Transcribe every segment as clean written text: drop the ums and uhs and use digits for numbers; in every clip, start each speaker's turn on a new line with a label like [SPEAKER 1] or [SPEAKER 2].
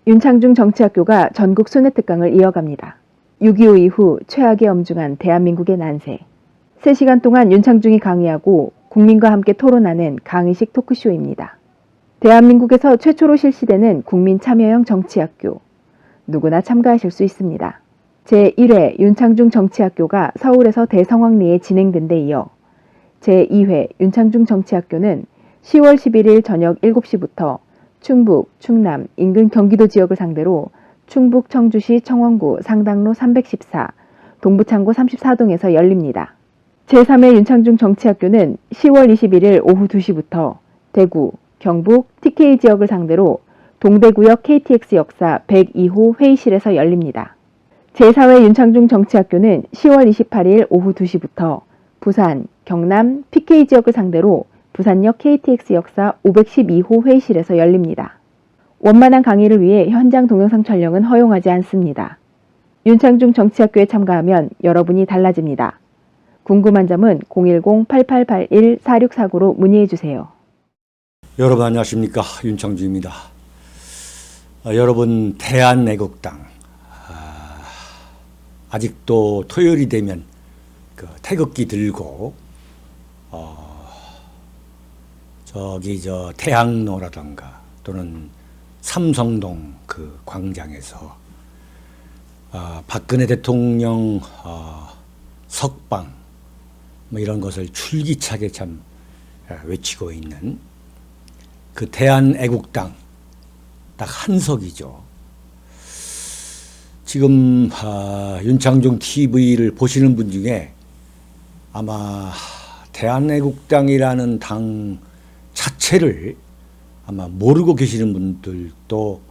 [SPEAKER 1] 윤창중 정치학교가 전국 순회 특강을 이어갑니다. 6.25 이후 최악의 엄중한 대한민국의 난세. 3시간 동안 윤창중이 강의하고 국민과 함께 토론하는 강의식 토크쇼입니다. 대한민국에서 최초로 실시되는 국민 참여형 정치학교. 누구나 참가하실 수 있습니다. 제1회 윤창중 정치학교가 서울에서 대성황리에 진행된 데 이어 제2회 윤창중 정치학교는 10월 11일 저녁 7시부터 충북, 충남, 인근 경기도 지역을 상대로 충북 청주시 청원구 상당로 314, 동부창고 34동에서 열립니다. 제3회 윤창중 정치학교는 10월 21일 오후 2시부터 대구, 경북, TK 지역을 상대로 동대구역 KTX 역사 102호 회의실에서 열립니다. 제4회 윤창중 정치학교는 10월 28일 오후 2시부터 부산, 경남, PK 지역을 상대로 부산역 KTX 역사 512호 회의실에서 열립니다. 원만한 강의를 위해 현장 동영상 촬영은 허용하지 않습니다. 윤창중 정치학교에 참가하면 여러분이 달라집니다. 궁금한 점은 010-8881-4649로 문의해주세요.
[SPEAKER 2] 여러분 안녕하십니까, 윤창중입니다. 여러분, 대한애국당 아직도 토요일이 되면 그 태극기 들고 태학로라던가 또는 삼성동 그 광장에서 박근혜 대통령 석방 뭐 이런 것을 줄기차게 참 외치고 있는 그 대한애국당 딱 한석이죠. 지금 윤창중 TV를 보시는 분 중에 아마 대한애국당이라는 당 자체를 아마 모르고 계시는 분들도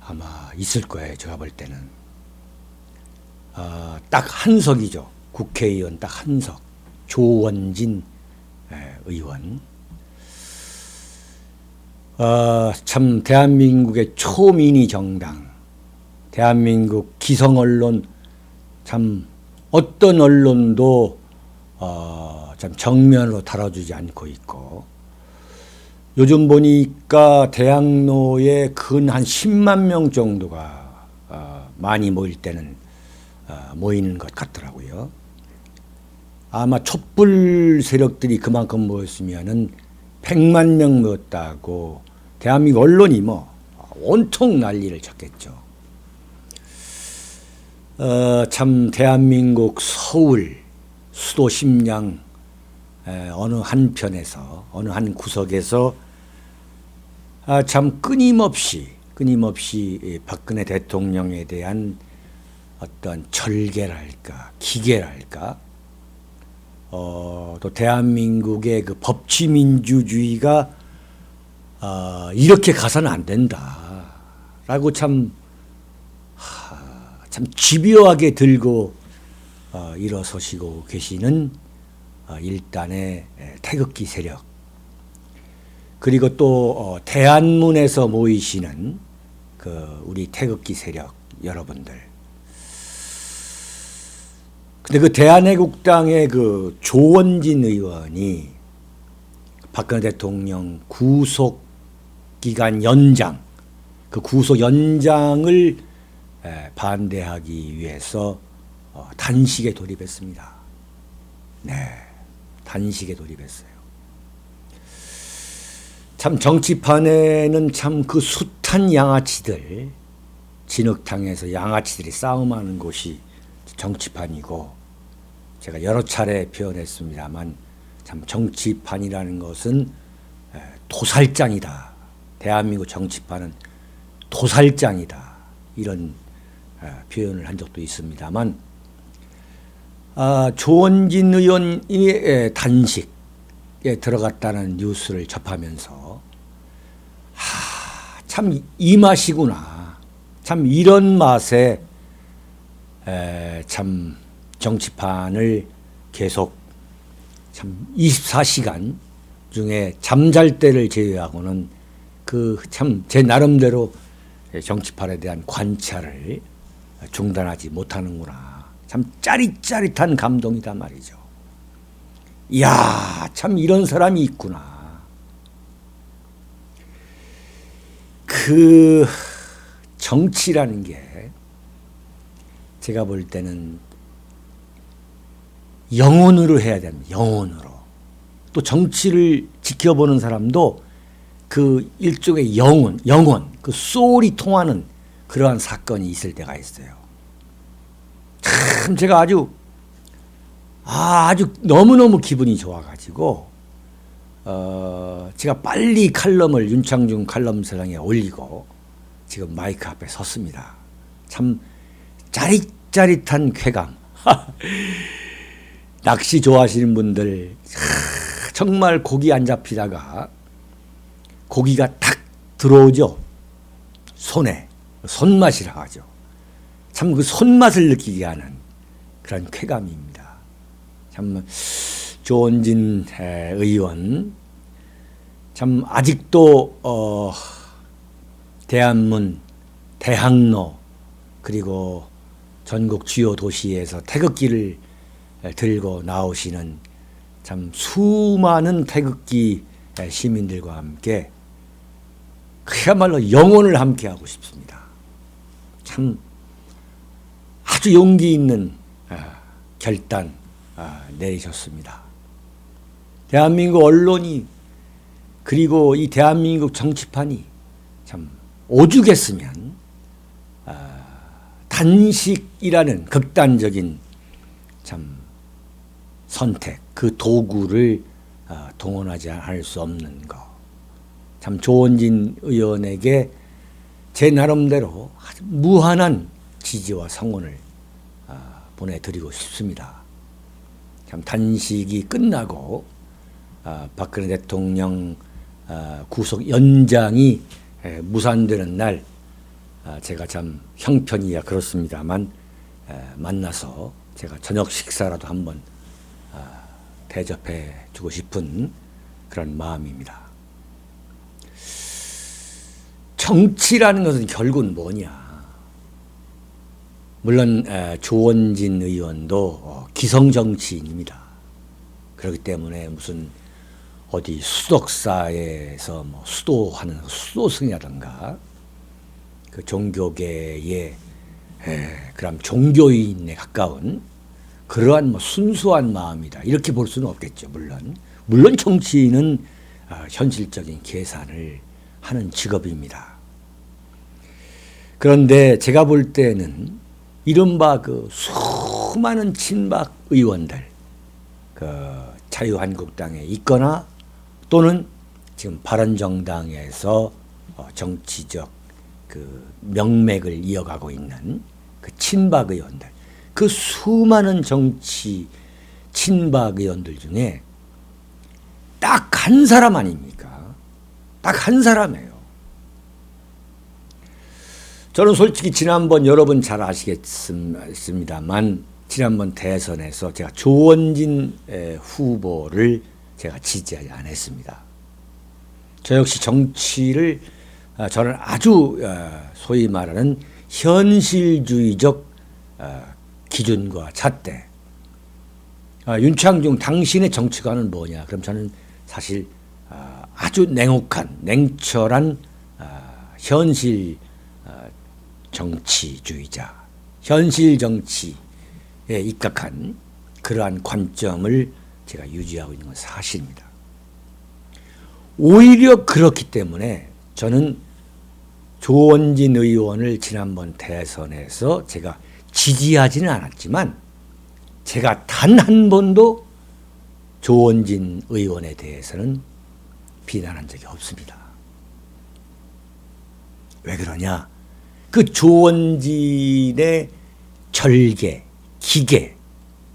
[SPEAKER 2] 아마 있을 거예요. 제가 볼 때는 딱 한석이죠. 국회의원 딱 한석, 조원진 의원. 참 대한민국의 초미니 정당, 대한민국 기성 언론, 참 어떤 언론도 참 정면으로 다뤄주지 않고 있고, 요즘 보니까 대학로에 근 한 10만 명 정도가 많이 모일 때는 모이는 것 같더라고요. 아마 촛불 세력들이 그만큼 모였으면은 100만 명 모였다고 대한민국 언론이 뭐 온통 난리를 쳤겠죠. 참 대한민국 서울 수도 심양 어느 한편에서 어느 한 구석에서 참 끊임없이 박근혜 대통령에 대한 어떤 절개랄까 기계랄까 또 대한민국의 그 법치민주주의가 이렇게 가서는 안 된다라고 참 집요하게 들고 일어서시고 계시는 일단의 태극기 세력, 그리고 또 대한문에서 모이시는 그 우리 태극기 세력 여러분들. 근데 그 대한애국당의 그 조원진 의원이 박근혜 대통령 구속 기간 연장, 그 구속 연장을 반대하기 위해서 단식에 돌입했습니다. 네, 단식에 돌입했어요. 참 정치판에는 참 그 숱한 양아치들, 진흙탕에서 양아치들이 싸움하는 곳이 정치판이고, 제가 여러 차례 표현했습니다만 참 정치판이라는 것은 도살장이다. 대한민국 정치판은 도살장이다. 이런 표현을 한 적도 있습니다만, 조원진 의원이 단식에 들어갔다는 뉴스를 접하면서 참 이 맛이구나. 참 이런 맛에 참 정치판을 계속 참 24시간 중에 잠잘 때를 제외하고는 그 참 제 나름대로 정치판에 대한 관찰을 중단하지 못하는구나. 참 짜릿짜릿한 감동이다 말이죠. 이야, 참 이런 사람이 있구나. 그 정치라는 게 제가 볼 때는 영혼으로 해야 됩니다. 영혼으로. 또 정치를 지켜보는 사람도 그 일종의 영혼, 그 소울이 통하는 그러한 사건이 있을 때가 있어요. 참 제가 아주 너무너무 기분이 좋아가지고 제가 빨리 칼럼을 윤창중 칼럼사랑에 올리고 지금 마이크 앞에 섰습니다. 참 짜릿짜릿한 쾌감. 낚시 좋아하시는 분들 정말 고기 안 잡히다가 고기가 탁 들어오죠. 손에 손맛이라 하죠. 참 그 손맛을 느끼게 하는 그런 쾌감입니다. 참 조원진 의원 참 아직도 대한문, 대학로 그리고 전국 주요 도시에서 태극기를 들고 나오시는 참 수많은 태극기 시민들과 함께 그야말로 영혼을 함께하고 싶습니다. 참 아주 용기 있는 결단 내리셨습니다. 대한민국 언론이 그리고 이 대한민국 정치판이 참 오죽했으면 단식이라는 극단적인 참 선택, 그 도구를 동원하지 않을 수 없는 것. 참 조원진 의원에게 제 나름대로 아주 무한한 지지와 성원을 보내드리고 싶습니다. 참 단식이 끝나고 박근혜 대통령 구속 연장이 무산되는 날 제가 참 형편이야 그렇습니다만 만나서 제가 저녁 식사라도 한번 대접해 주고 싶은 그런 마음입니다. 정치라는 것은 결국은 뭐냐? 물론 조원진 의원도 기성정치인입니다. 그렇기 때문에 무슨 어디 수덕사에서 뭐 수도하는 수도승이라든가 그 종교계의 그럼 종교인에 가까운 그러한 뭐 순수한 마음이다 이렇게 볼 수는 없겠죠. 물론 정치인은 현실적인 계산을 하는 직업입니다. 그런데 제가 볼 때는 이른바 그 수많은 친박 의원들, 그 자유한국당에 있거나 또는 지금 바른정당에서 정치적 그 명맥을 이어가고 있는 그 친박 의원들, 그 수많은 정치 친박 의원들 중에 딱 한 사람 아닙니까? 딱 한 사람이에요. 저는 솔직히 지난번 여러분 잘 아시겠습니다만 지난번 대선에서 제가 조원진 후보를 제가 지지하지 않았습니다. 저 역시 정치를 저는 아주 소위 말하는 현실주의적 기준과 잣대. 윤창중 당신의 정치관은 뭐냐? 그럼 저는 사실 아주 냉철한 현실 정치주의자, 현실 정치에 입각한 그러한 관점을 제가 유지하고 있는 건 사실입니다. 오히려 그렇기 때문에 저는 조원진 의원을 지난번 대선에서 제가 지지하지는 않았지만 제가 단 한 번도 조원진 의원에 대해서는 비난한 적이 없습니다. 왜 그러냐? 그 조원진의 절개, 기계,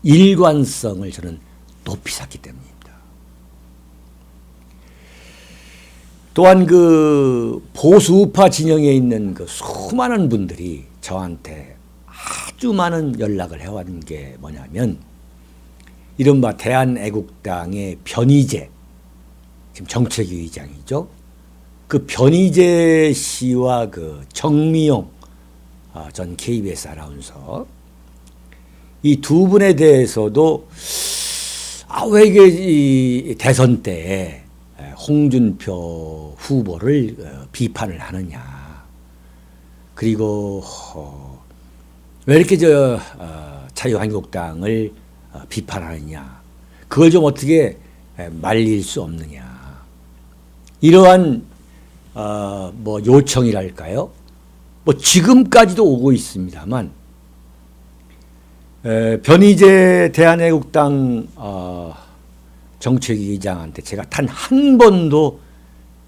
[SPEAKER 2] 일관성을 저는 높이 샀기 때문입니다. 또한 그 보수우파 진영에 있는 그 수많은 분들이 저한테 아주 많은 연락을 해왔는 게 뭐냐면 이른바 대한애국당의 변희재, 지금 정책위 의장이죠. 그 변희재 씨와 그 정미용 전 KBS 아나운서 이 두 분에 대해서도 왜 이게 이 대선 때 홍준표 후보를 비판을 하느냐. 그리고 왜 이렇게 자유한국당을 비판하느냐, 그걸 좀 어떻게 말릴 수 없느냐, 이러한 뭐 요청이랄까요? 뭐 지금까지도 오고 있습니다만, 변희재 대한애국당 정책위의장한테 제가 단 한 번도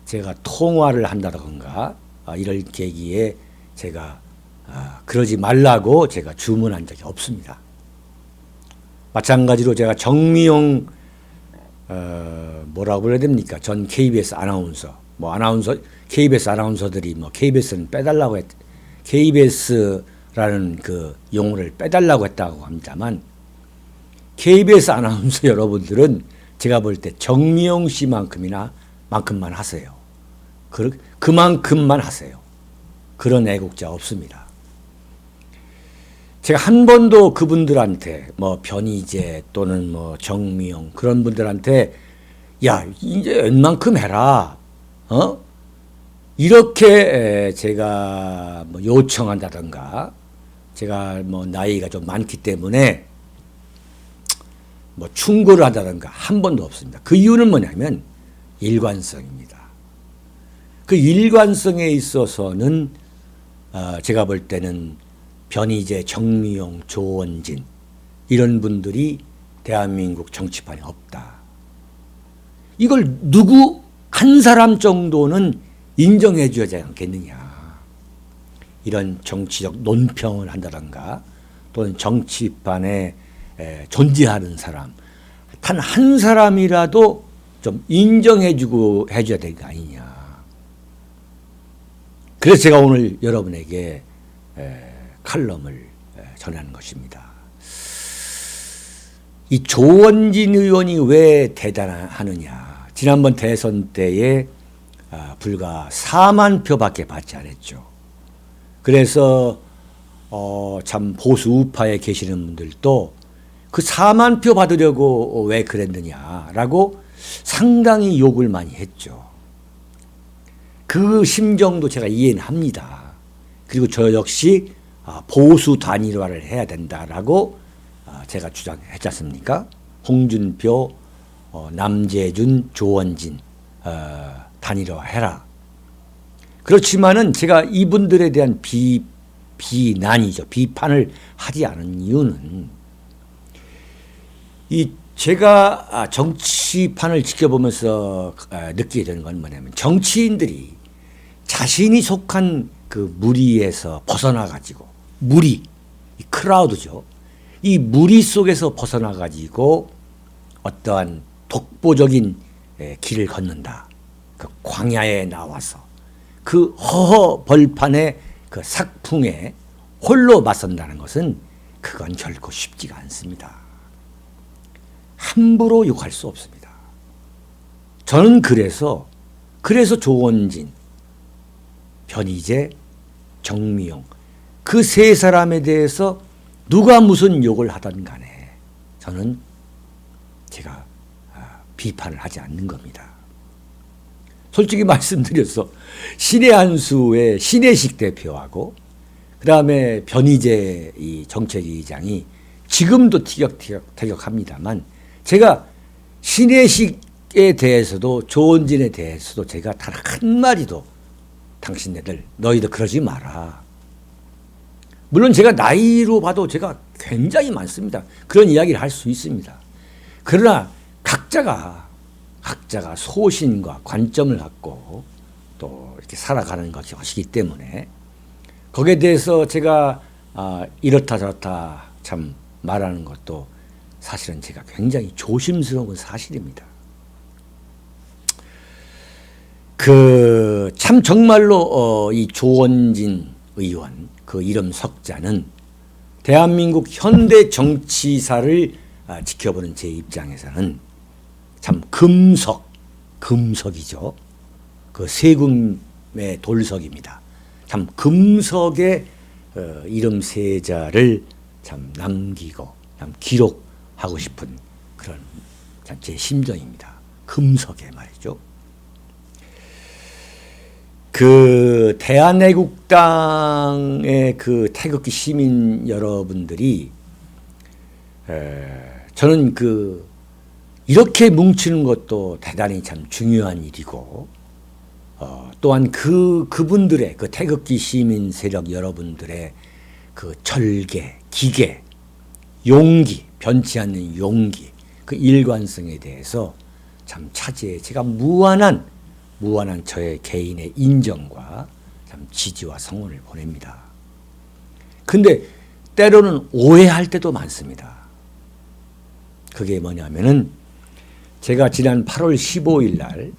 [SPEAKER 2] 제가 통화를 한다던가 이럴 계기에 제가 그러지 말라고 제가 주문한 적이 없습니다. 마찬가지로 제가 정미용 뭐라고 그래야 됩니까? 전 KBS 아나운서, 뭐 KBS 아나운서들이 뭐 KBS는 빼달라고 KBS라는 그 용어를 빼달라고 했다고 합니다만, KBS 아나운서 여러분들은 제가 볼 때 정미용 씨만큼만 하세요. 그만큼만 하세요. 그런 애국자 없습니다. 제가 한 번도 그분들한테 뭐 변희재 또는 뭐 정미용 그런 분들한테 야 이제 웬만큼 해라, 이렇게 제가 뭐 요청한다던가, 제가 뭐 나이가 좀 많기 때문에 뭐 충고를 한다던가 한 번도 없습니다. 그 이유는 뭐냐면 일관성입니다. 그 일관성에 있어서는 제가 볼 때는 변희재, 정미용, 조원진 이런 분들이 대한민국 정치판에 없다. 이걸 누구 한 사람 정도는 인정해 줘야 되지 않겠느냐. 이런 정치적 논평을 한다던가 또는 정치판에 존재하는 사람 단 한 사람이라도 좀 인정해주고 해줘야 될 거 아니냐. 그래서 제가 오늘 여러분에게 칼럼을 전하는 것입니다. 이 조원진 의원이 왜 대단하느냐. 지난번 대선 때에 불과 4만 표밖에 받지 않았죠. 그래서 참 보수 우파에 계시는 분들도 그 4만 표 받으려고 왜 그랬느냐라고 상당히 욕을 많이 했죠. 그 심정도 제가 이해는 합니다. 그리고 저 역시 보수 단일화를 해야 된다라고 제가 주장했지 않습니까? 홍준표, 남재준, 조원진 단일화해라. 그렇지만은 제가 이분들에 대한 비난이죠. 비판을 하지 않은 이유는 제가 정치판을 지켜보면서 느끼게 되는 건 뭐냐면, 정치인들이 자신이 속한 그 무리에서 벗어나가지고, 무리, 이 크라우드죠. 이 무리 속에서 벗어나가지고 어떠한 독보적인 길을 걷는다. 그 광야에 나와서 그 허허 벌판의 그 삭풍에 홀로 맞선다는 것은 그건 결코 쉽지가 않습니다. 함부로 욕할 수 없습니다. 저는 그래서 조원진, 변희재, 정미용 그 세 사람에 대해서 누가 무슨 욕을 하든 간에 저는 제가 비판을 하지 않는 겁니다. 솔직히 말씀드려서 신의 한수의 신혜식 대표하고 그다음에 변희재 이 정책위의장이 지금도 티격태격합니다만, 제가 신혜식에 대해서도 조원진에 대해서도 제가 단 한마디도 당신네들 너희들 그러지 마라. 물론 제가 나이로 봐도 제가 굉장히 많습니다. 그런 이야기를 할 수 있습니다. 그러나 각자가 소신과 관점을 갖고 또 이렇게 살아가는 것이기 때문에 거기에 대해서 제가 이렇다 저렇다 참 말하는 것도 사실은 제가 굉장히 조심스러운 사실입니다. 참 정말로 이 조원진 의원 그 이름 석자는 대한민국 현대 정치사를 지켜보는 제 입장에서는 참 금석이죠. 그 세금의 돌석입니다. 참 금석의 이름 세자를 참 남기고 참 기록하고 싶은 그런 제 심정입니다. 금석에 말이죠. 그 대한애국당의 그 태극기 시민 여러분들이 저는 그 이렇게 뭉치는 것도 대단히 참 중요한 일이고 또한 그분들의 그 태극기 시민 세력 여러분들의 그 절개, 기계, 용기, 변치 않는 용기, 그 일관성에 대해서 참 차지해 제가 무한한 저의 개인의 인정과 참 지지와 성원을 보냅니다. 근데 때로는 오해할 때도 많습니다. 그게 뭐냐면은 제가 지난 8월 15일 날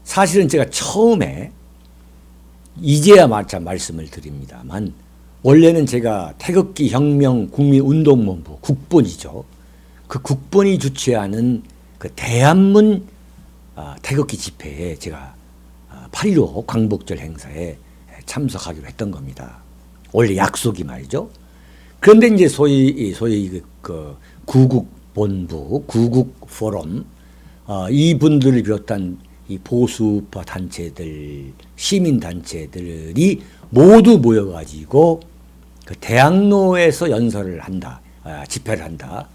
[SPEAKER 2] 사실은 제가 처음에 이제야 마침 말씀을 드립니다만 원래는 제가 태극기 혁명 국민운동본부 국본이죠. 그 국본이 주최하는 그 대한문 태극기 집회에 제가 8.15 광복절 행사에 참석하기로 했던 겁니다. 원래 약속이 말이죠. 그런데 이제 소위 그 구국본부, 구국포럼 이분들을 비롯한 이 보수파 단체들, 시민 단체들이 모두 모여가지고 그 대학로에서 연설을 한다, 집회를 한다.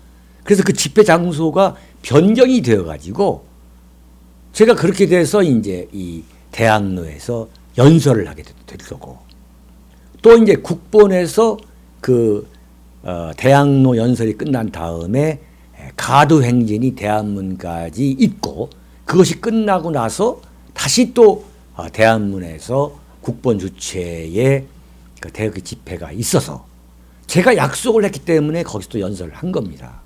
[SPEAKER 2] 그래서 그 집회 장소가 변경이 되어가지고 제가 그렇게 돼서 이제 이 대학로에서 연설을 하게 될 거고 또 이제 국본에서 그 대학로 연설이 끝난 다음에 가도행진이 대한문까지 있고 그것이 끝나고 나서 다시 또 대한문에서 국본 주최의 그 태극기 집회가 있어서 제가 약속을 했기 때문에 거기서 또 연설을 한 겁니다.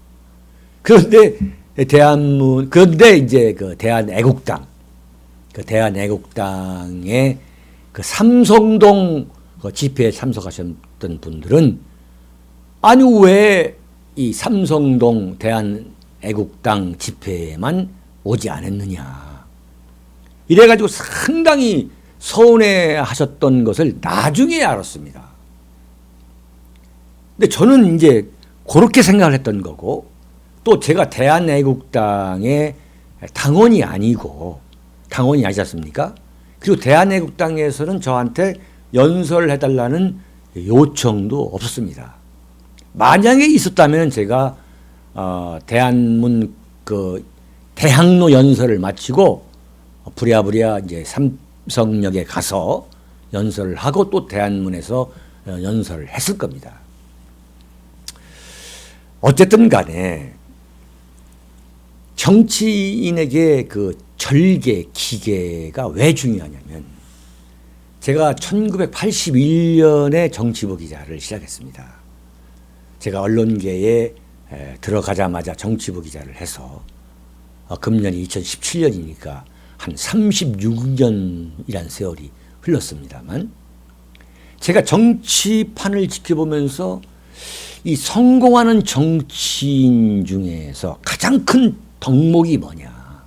[SPEAKER 2] 그런데 그런데 이제 그 대한애국당의 그 삼성동 그 집회에 참석하셨던 분들은 아니 왜 이 삼성동 대한애국당 집회에만 오지 않았느냐 이래가지고 상당히 서운해하셨던 것을 나중에 알았습니다. 근데 저는 이제 그렇게 생각을 했던 거고 또 제가 대한애국당의 당원이 아니지 않습니까? 그리고 대한애국당에서는 저한테 연설을 해달라는 요청도 없었습니다. 만약에 있었다면 제가 대한문 그 대학로 연설을 마치고 부랴부랴 이제 삼성역에 가서 연설을 하고 또 대한문에서 연설을 했을 겁니다. 어쨌든 간에 정치인에게 그 절개, 기계가 왜 중요하냐면 제가 1981년에 정치부 기자를 시작했습니다. 제가 언론계에 들어가자마자 정치부 기자를 해서 금년이 2017년이니까 한 36년이란 세월이 흘렀습니다만 제가 정치판을 지켜보면서 이 성공하는 정치인 중에서 가장 큰 덕목이 뭐냐,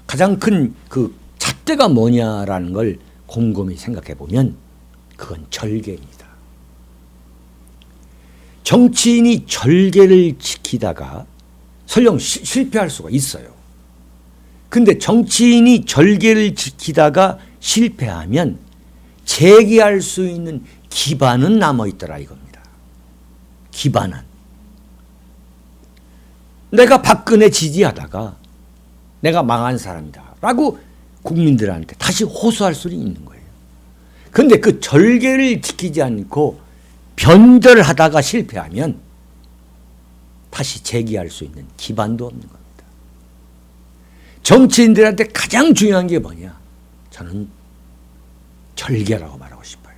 [SPEAKER 2] 가장 큰 그 잣대가 뭐냐라는 걸 곰곰이 생각해 보면 그건 절개입니다. 정치인이 절개를 지키다가 설령 실패할 수가 있어요. 근데 정치인이 절개를 지키다가 실패하면 재기할 수 있는 기반은 남아있더라 이겁니다. 기반은. 내가 박근혜 지지하다가 내가 망한 사람이다 라고 국민들한테 다시 호소할 수는 있는 거예요. 그런데 그 절개를 지키지 않고 변절하다가 실패하면 다시 재기할 수 있는 기반도 없는 겁니다. 정치인들한테 가장 중요한 게 뭐냐? 저는 절개라고 말하고 싶어요.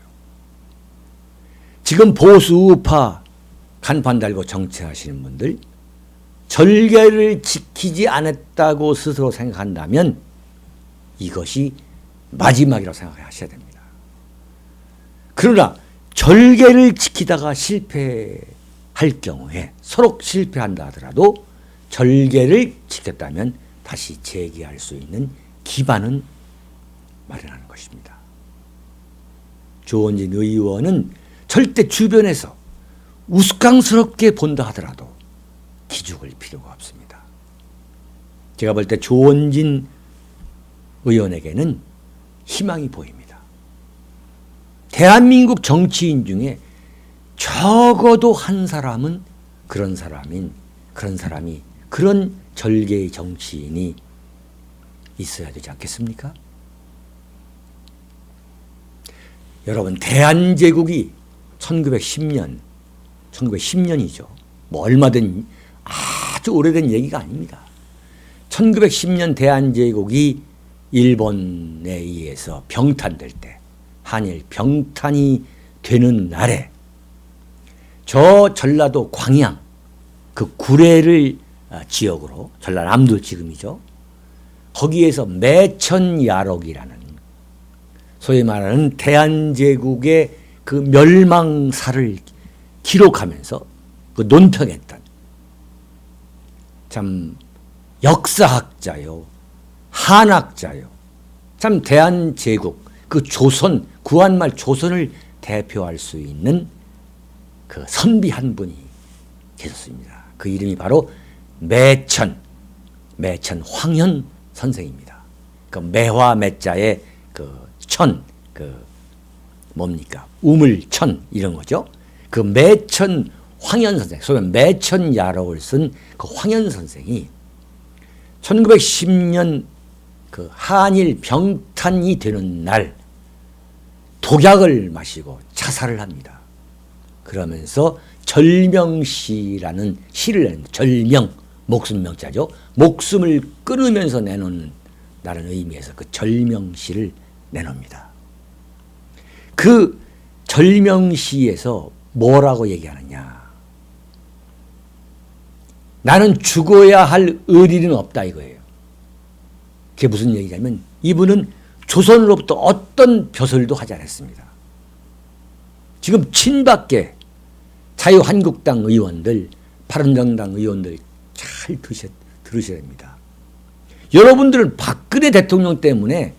[SPEAKER 2] 지금 보수파 간판 달고 정치하시는 분들 절개를 지키지 않았다고 스스로 생각한다면 이것이 마지막이라고 생각하셔야 됩니다. 그러나 절개를 지키다가 실패할 경우에 서로 실패한다 하더라도 절개를 지켰다면 다시 재기할 수 있는 기반은 마련하는 것입니다. 조원진 의원은 절대 주변에서 우스꽝스럽게 본다 하더라도 기죽을 필요가 없습니다. 제가 볼 때 조원진 의원에게는 희망이 보입니다. 대한민국 정치인 중에 적어도 한 사람은 그런 사람이 그런 절개의 정치인이 있어야 되지 않겠습니까? 여러분, 대한제국이 1910년이죠. 뭐 얼마 된 아주 오래된 얘기가 아닙니다. 1910년 대한제국이 일본에 의해서 병탄될 때, 한일 병탄이 되는 날에 저 전라도 광양 그 구례를 지역으로, 전라남도 지금이죠. 거기에서 매천야록이라는 소위 말하는 대한제국의 그 멸망사를 기록하면서 그 논평했던 참 역사학자요, 한학자요, 참 대한제국, 그 조선, 구한말 조선을 대표할 수 있는 그 선비 한 분이 계셨습니다. 그 이름이 바로 매천 황현 선생입니다. 그 매화 매자에 그 천, 그 뭡니까? 우물천 이런 거죠. 그 매천 황현 선생, 소위 매천야록을 쓴 그 황현 선생이 1910년 그 한일 병탄이 되는 날 독약을 마시고 자살을 합니다. 그러면서 절명시라는 시를 내는, 절명, 목숨 명자죠. 목숨을 끊으면서 내놓는 다는 의미에서 그 절명시를 내놓습니다. 그 절명시에서 뭐라고 얘기하느냐. 나는 죽어야 할 의리는 없다 이거예요. 그게 무슨 얘기냐면 이분은 조선으로부터 어떤 벼슬도 하지 않았습니다. 지금 친박계 자유한국당 의원들, 바른정당 의원들 잘 들으셔야 됩니다. 여러분들은 박근혜 대통령 때문에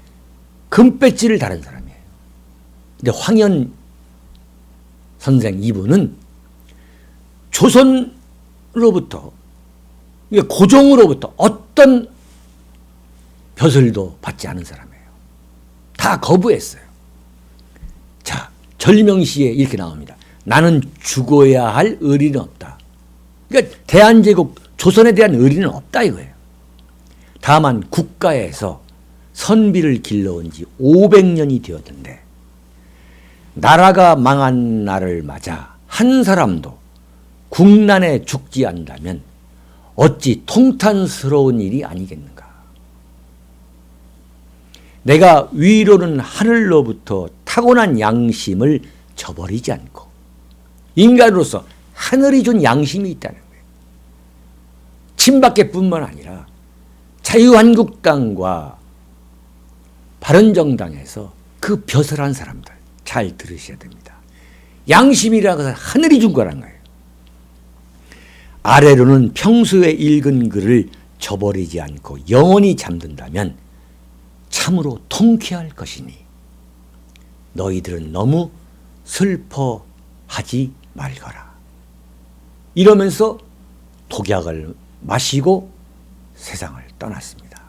[SPEAKER 2] 금배지를 달은 사람이에요. 근데 황현 선생 이분은 조선으로부터, 고종으로부터 어떤 벼슬도 받지 않은 사람이에요. 다 거부했어요. 자, 절명시에 이렇게 나옵니다. 나는 죽어야 할 의리는 없다. 그러니까 대한제국, 조선에 대한 의리는 없다 이거예요. 다만 국가에서 선비를 길러온 지 500년이 되었는데 나라가 망한 날을 맞아 한 사람도 국난에 죽지 않는다면 어찌 통탄스러운 일이 아니겠는가. 내가 위로는 하늘로부터 타고난 양심을 저버리지 않고 인간으로서 하늘이 준 양심이 있다는 거예요. 친박계뿐만 아니라 자유한국당과 바른정당에서 그 벼슬한 사람들 잘 들으셔야 됩니다. 양심이라는 것은 하늘이 준 거란 거예요. 아래로는 평소에 읽은 글을 저버리지 않고 영원히 잠든다면 참으로 통쾌할 것이니 너희들은 너무 슬퍼하지 말거라. 이러면서 독약을 마시고 세상을 떠났습니다.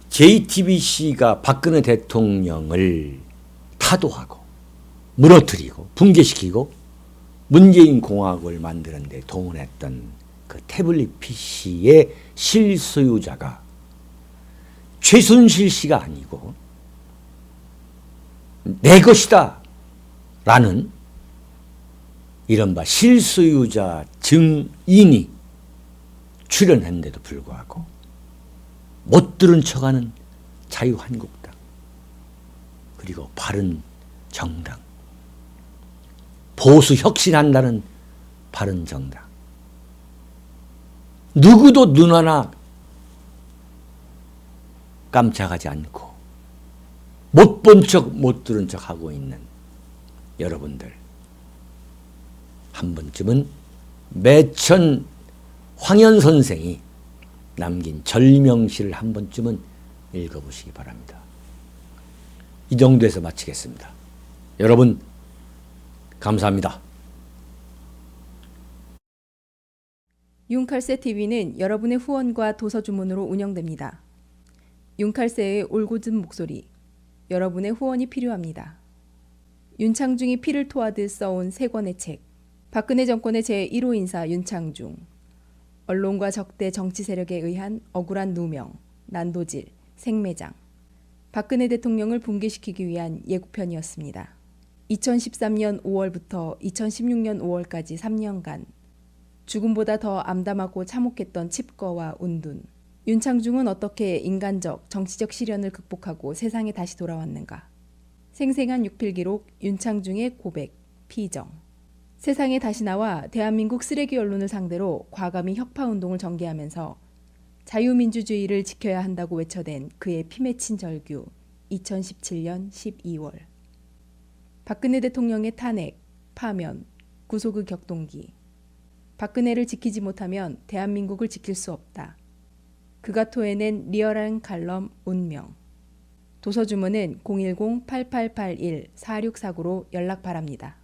[SPEAKER 2] JTBC가 박근혜 대통령을 타도하고 무너뜨리고 붕괴시키고 문재인 공화국을 만드는 데 동원했던 그 태블릿 PC의 실소유자가 최순실 씨가 아니고 내 것이다 라는 이른바 실소유자 증인이 출연했는데도 불구하고 못 들은 척하는 자유한국당 그리고 바른정당, 보수 혁신한다는 바른정당, 누구도 눈 하나 깜짝하지 않고 못 본 척 못 들은 척 하고 있는 여러분들, 한 번쯤은 매천 황현 선생이 남긴 절명시를 한 번쯤은 읽어보시기 바랍니다. 이 정도에서 마치겠습니다. 여러분 감사합니다.
[SPEAKER 1] 윤칼세 TV는 여러분의 후원과 도서 주문으로 운영됩니다. 윤칼세의 올곧은 목소리, 여러분의 후원이 필요합니다. 윤창중이 피를 토하듯 써온 세 권의 책, 박근혜 정권의 제1호 인사 윤창중, 언론과 적대 정치 세력에 의한 억울한 누명, 난도질, 생매장, 박근혜 대통령을 붕괴시키기 위한 예고편이었습니다. 2013년 5월부터 2016년 5월까지 3년간 죽음보다 더 암담하고 참혹했던 칩거와 운둔. 윤창중은 어떻게 인간적, 정치적 시련을 극복하고 세상에 다시 돌아왔는가. 생생한 육필기록 윤창중의 고백, 피정. 세상에 다시 나와 대한민국 쓰레기 언론을 상대로 과감히 혁파운동을 전개하면서 자유민주주의를 지켜야 한다고 외쳐댄 그의 피 맺힌 절규 2017년 12월. 박근혜 대통령의 탄핵, 파면, 구속의 격동기. 박근혜를 지키지 못하면 대한민국을 지킬 수 없다. 그가 토해낸 리얼한 칼럼 운명. 도서 주문은 010-8881-4649로 연락 바랍니다.